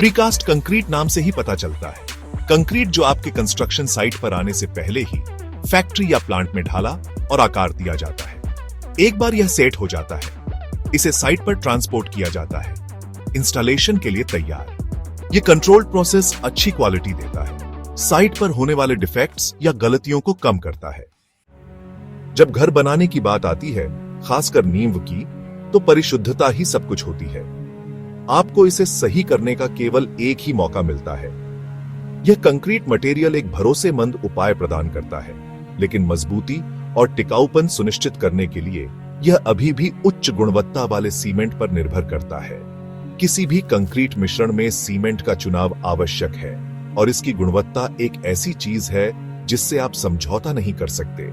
Precast concrete नाम से ही पता चलता है, कंक्रीट जो आपके कंस्ट्रक्शन साइट पर आने से पहले ही फैक्ट्री या प्लांट में ढाला और आकार दिया जाता है। एक बार यह सेट हो जाता है, इसे साइट पर ट्रांसपोर्ट किया जाता है, इंस्टॉलेशन के लिए तैयार। यह कंट्रोल्ड प्रोसेस अच्छी क्वालिटी देता है, साइट पर होने वाले डिफेक्ट्स या गलतियों को कम करता है। जब घर बनाने की बात आती है, खासकर नींव की, तो परिशुद्धता ही सब कुछ होती है। आपको इसे सही करने का केवल एक ही मौका मिलता है। यह कंक्रीट मटेरियल एक भरोसेमंद उपाय प्रदान करता है, लेकिन मजबूती और टिकाऊपन सुनिश्चित करने के लिए यह अभी भी उच्च गुणवत्ता वाले सीमेंट पर निर्भर करता है। किसी भी कंक्रीट मिश्रण में सीमेंट का चुनाव आवश्यक है, और इसकी गुणवत्ता एक ऐसी चीज है जिससे आप समझौता नहीं कर सकते।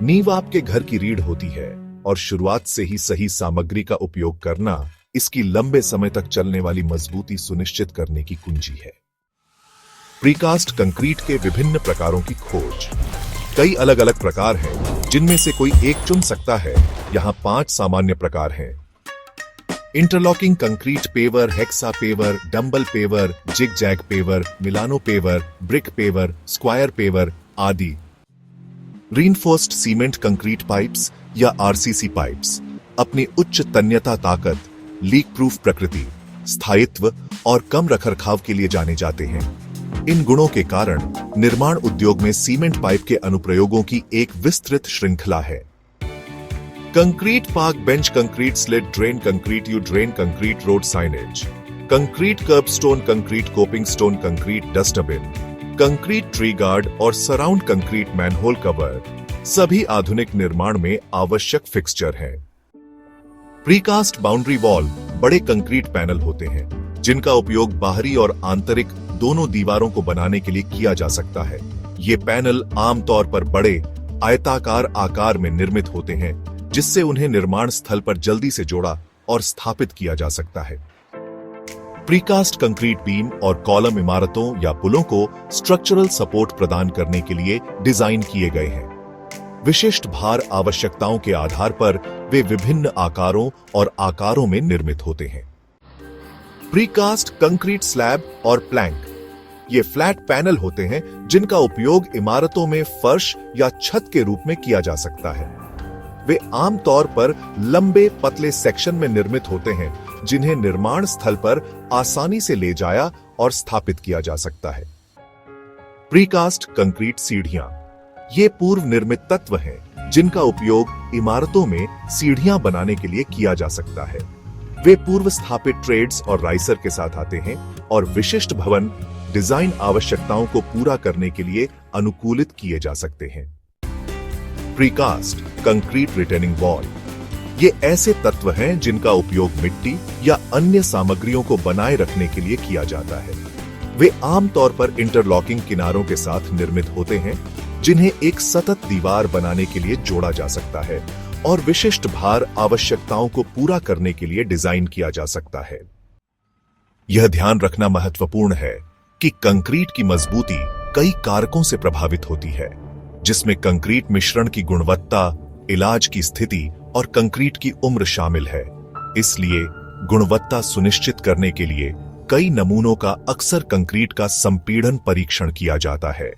नींव आपके घर की रीढ़ होती है, और शुरुआत से ही सही सामग्री का उपयोग करना इसकी लंबे समय तक चलने वाली मजबूती सुनिश्चित करने की कुंजी है। प्रीकास्ट कंक्रीट के विभिन्न प्रकारों की खोज। कई अलग अलग प्रकार हैं, जिनमें से कोई एक चुन सकता है। यहाँ 5 सामान्य प्रकार हैं। Interlocking concrete paver, hexa paver, dumbbell paver, zigzag paver, Milano paver, brick paver, square paver आदि। रीइंफोर्स्ड सीमेंट कंक्रीट पाइप्स या आरसीसी पाइप्स अपनी उच्च तन्यता ताकत, लीक प्रूफ प्रकृति, स्थायित्व और कम रखरखाव के लिए जाने जाते हैं। इन गुणों के कारण निर्माण उद्योग में सीमेंट पाइप के अनुप्रयोगों की एक विस्तृत श्रृंखला है। Concrete park bench concrete slit drain concrete U drain concrete road signage, concrete kerb stone concrete coping stone concrete dustbin, concrete tree guard और सराउंड कंक्रीट मैनहोल कवर सभी आधुनिक निर्माण में आवश्यक फिक्सचर हैं। प्रीकास्ट बाउंड्री वॉल बड़े concrete panel होते हैं, जिनका उपयोग बाहरी और आंतरिक दोनों दीवारों को बनाने के लिए किया जा सकता है। ये पैनल आमतौर पर बड़े आयताकार आकार में निर्मित होते हैं, जिससे उन्हें निर्माण स्थल पर जल्दी से जोड़ा और स्थापित किया जा सकता है। प्रीकास्ट कंक्रीट बीम और कॉलम इमारतों या पुलों को स्ट्रक्चरल सपोर्ट प्रदान करने के लिए डिजाइन किए गए हैं। विशिष्ट भार आवश्यकताओं के आधार पर वे विभिन्न आकारों और आकारों में निर्मित होते हैं। प्रीकास्ट कंक्रीट स्लैब और प्लैंक ये फ्लैट पैनल होते हैं, जिनका उपयोग इमारतों में फर्श या छत के रूप में किया जा सकता है। वे आमतौर पर लंबे पतले सेक्शन में निर्मित होते हैं, जिन्हें निर्माण स्थल पर आसानी से ले जाया और स्थापित किया जा सकता है। प्रीकास्ट कंक्रीट सीढ़ियां ये पूर्व निर्मित तत्व हैं, जिनका उपयोग इमारतों में सीढ़ियां बनाने के लिए किया जा सकता है। वे पूर्व स्थापित ट्रेड्स और राइसर के साथ आते हैं और विशिष्ट भवन डिजाइन आवश्यकताओं को पूरा करने के लिए अनुकूलित किए जा सकते हैं। प्रीकास्ट कंक्रीट रिटेनिंग वॉल ये ऐसे तत्व हैं जिनका उपयोग मिट्टी या अन्य सामग्रियों को बनाए रखने के लिए किया जाता है। वे आमतौर पर इंटरलॉकिंग किनारों के साथ निर्मित होते हैं, जिन्हें एक सतत दीवार बनाने के लिए जोड़ा जा सकता है और विशिष्ट भार आवश्यकताओं को पूरा करने के लिए डिजाइन किया जा सकता है। यह ध्यान रखना महत्वपूर्ण है कि कंक्रीट की मजबूती कई कारकों से प्रभावित होती है, जिसमें कंक्रीट मिश्रण की गुणवत्ता, इलाज की स्थिति और कंक्रीट की उम्र शामिल है। इसलिए गुणवत्ता सुनिश्चित करने के लिए कई नमूनों का अक्सर कंक्रीट का संपीड़न परीक्षण किया जाता है।